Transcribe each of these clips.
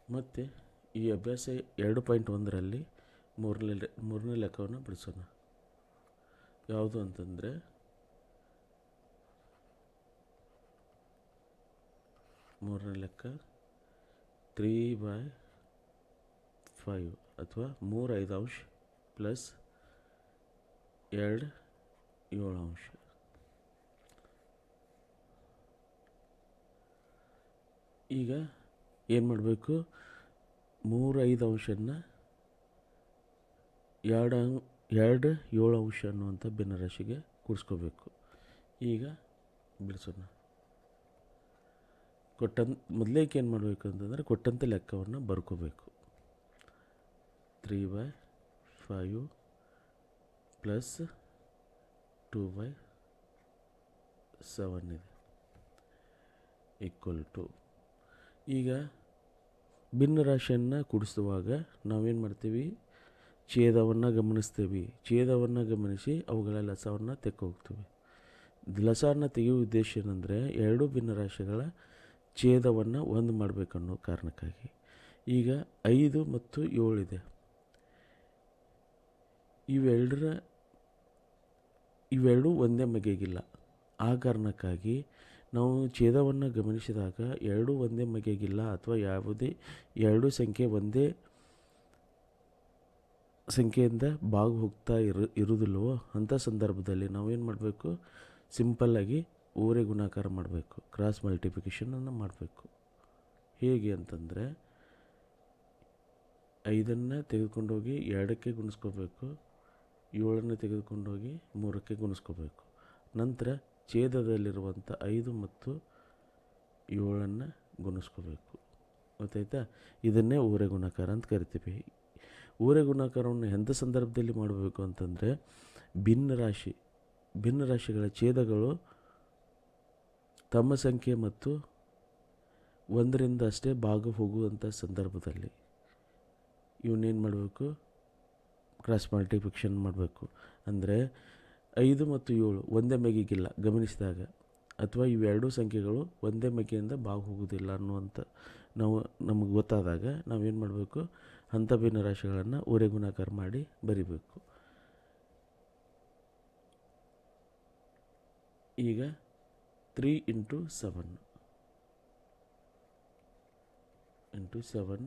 ಮತ್ತು ಈ ಅಭ್ಯಾಸ 2.1ರಲ್ಲಿ ಮೂರನೇ ಲೆಕ್ಕವನ್ನು ಬಿಡಿಸೋಣ. ಯಾವುದು ಅಂತಂದರೆ ಮೂರನೇ ಲೆಕ್ಕ 3/5 ಅಥವಾ 3/5 ಪ್ಲಸ್ 2/7. ಈಗ ಏನು ಮಾಡಬೇಕು, 3/5 2/7 ಅನ್ನುವಂಥ ಭಿನ್ನರಾಶಿಗೆ ಕೂಡಿಸ್ಕೋಬೇಕು. ಈಗ ಬಿಡಿಸೋಣ. ಮೊದಲೇಕೆ ಏನು ಮಾಡಬೇಕು ಅಂತಂದರೆ ಕೊಟ್ಟಂಥ ಲೆಕ್ಕವನ್ನು ಬರ್ಕೋಬೇಕು. 3/5 ಪ್ಲಸ್ 2/7 ಇದೆ ಈಕ್ವಲ್ ಟು. ಈಗ ಭಿನ್ನರಾಶಿಯನ್ನು ಕೂಡಿಸುವಾಗ ನಾವೇನು ಮಾಡ್ತೀವಿ, ಛೇದವನ್ನು ಗಮನಿಸ್ತೀವಿ. ಛೇದವನ್ನು ಗಮನಿಸಿ ಅವುಗಳ ಲಸವನ್ನು ತೆಕ್ಕೋಗ್ತೀವಿ. ಲಸವನ್ನು ತೆಗೆಯುವ ಉದ್ದೇಶ ಏನಂದರೆ ಎರಡೂ ಭಿನ್ನರಾಶಿಗಳ ಛೇದವನ್ನು ಒಂದು ಮಾಡಬೇಕನ್ನೋ ಕಾರಣಕ್ಕಾಗಿ. ಈಗ 5 ಮತ್ತು 7 ಇದೆ. ಇವೆರಡೂ ಒಂದೇ ಬಗೆಗಿಲ್ಲ. ಆ ಕಾರಣಕ್ಕಾಗಿ ನಾವು ಛೇದವನ್ನು ಗಮನಿಸಿದಾಗ ಎರಡೂ ಒಂದೇ ಬಗೆಗಿಲ್ಲ ಅಥವಾ ಯಾವುದೇ ಎರಡೂ ಸಂಖ್ಯೆ ಒಂದೇ ಸಂಖ್ಯೆಯಿಂದ ಭಾಗ ಹೋಗ್ತಾ ಇರುವುದಿಲ್ಲವೋ ಅಂಥ ಸಂದರ್ಭದಲ್ಲಿ ನಾವೇನು ಮಾಡಬೇಕು, ಸಿಂಪಲ್ಲಾಗಿ ಓರೆ ಗುಣಾಕಾರ ಮಾಡಬೇಕು, ಕ್ರಾಸ್ ಮಲ್ಟಿಪ್ಲಿಕೇಶನನ್ನು ಮಾಡಬೇಕು. ಹೇಗೆ ಅಂತಂದರೆ 5 ತೆಗೆದುಕೊಂಡೋಗಿ 2ಕ್ಕೆ ಗುಣಿಸ್ಕೋಬೇಕು, 7 ತೆಗೆದುಕೊಂಡೋಗಿ 3ಕ್ಕೆ ಗುಣಿಸ್ಕೋಬೇಕು. ನಂತರ ಛೇದದಲ್ಲಿರುವಂಥ 5 ಮತ್ತು 7 ಗುಣಿಸ್ಕೋಬೇಕು. ಗೊತ್ತಾಯ್ತಾ? ಇದನ್ನೇ ಓರೆ ಗುಣಾಕಾರ ಅಂತ ಕರಿತೀವಿ. ಓರೆ ಗುಣಾಕಾರವನ್ನು ಎಂಥ ಸಂದರ್ಭದಲ್ಲಿ ಮಾಡಬೇಕು ಅಂತಂದರೆ ಭಿನ್ನರಾಶಿಗಳ ಛೇದಗಳು ತಮ್ಮ ಸಂಖ್ಯೆ ಮತ್ತು 1ರಿಂದ ಅಷ್ಟೇ ಭಾಗ ಹೋಗುವಂಥ ಸಂದರ್ಭದಲ್ಲಿ ಇವನ್ನೇನು ಮಾಡಬೇಕು, ಕ್ರಾಸ್ ಮಲ್ಟಿಪ್ಲಿಕೇಶನ್ ಮಾಡಬೇಕು. ಅಂದರೆ 5 ಮತ್ತು 7 ಒಂದೇ ಬಗೆಗಿಲ್ಲ ಗಮನಿಸಿದಾಗ, ಅಥವಾ ಇವೆರಡೂ ಸಂಖ್ಯೆಗಳು ಒಂದೇ ಬಗೆಯಿಂದ ಭಾಗ ಹೋಗೋದಿಲ್ಲ ಅನ್ನುವಂಥ ನಮಗೆ ಗೊತ್ತಾದಾಗ ನಾವೇನು ಮಾಡಬೇಕು, ಅಂಥ ಭಿನ್ನರಾಶಿಗಳನ್ನು ಓರೆ ಗುಣಾಕಾರ ಮಾಡಿ ಬರಿಬೇಕು. ಈಗ 3 × 7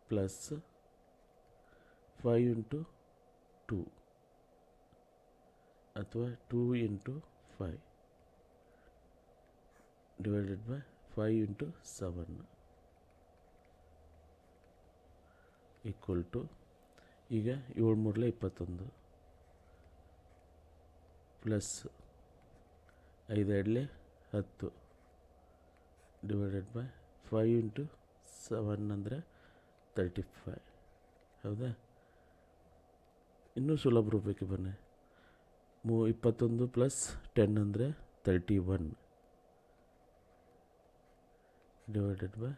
ಪ್ಲಸ್ 5 × 2 ಅಥವಾ 2 × 5 ಡಿವೈಡೆಡ್ ಬೈ 5 × 7 ಈಕ್ವಲ್ ಟು. ಈಗ 7 3 21 ಪ್ಲಸ್ 5 2 10 ಡಿವೈಡೆಡ್ ಬೈ 5 × 7 ಅಂದರೆ 35. ಹೌದಾ? ಇನ್ನೂ ಸುಲಭ ರೂಪಕ್ಕೆ ಬನ್ನಿ. 21 ಪ್ಲಸ್ 10 ಅಂದರೆ 31 ಡಿವೈಡೆಡ್ ಬೈ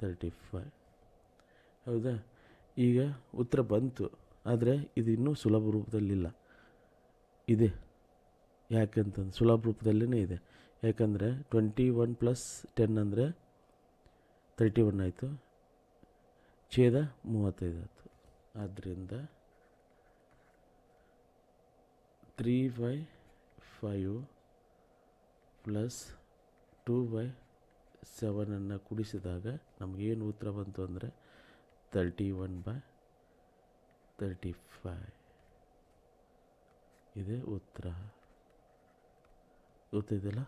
35. ಹೌದಾ? ಈಗ ಉತ್ತರ ಬಂತು, ಆದರೆ ಇದು ಇನ್ನೂ ಸುಲಭ ರೂಪದಲ್ಲಿಲ್ಲ. ಇದೆ. ಯಾಕಂತಂದ್ರೆ ಸುಲಭ ರೂಪದಲ್ಲೇ ಇದೆ. ಯಾಕಂದರೆ 21 ಪ್ಲಸ್ 10 ಅಂದರೆ 31 ಆಯಿತು, ಛೇದ 35 ಆಯಿತು. ಆದ್ದರಿಂದ 3/5 ಪ್ಲಸ್ 2/7 ಕೂಡಿಸಿದಾಗ ನಮಗೇನು ಉತ್ತರ ಬಂತು ಅಂದರೆ 31/35 ಇದೇ ಉತ್ತರ. ಗೊತ್ತಿದೆಯಲ್ಲ?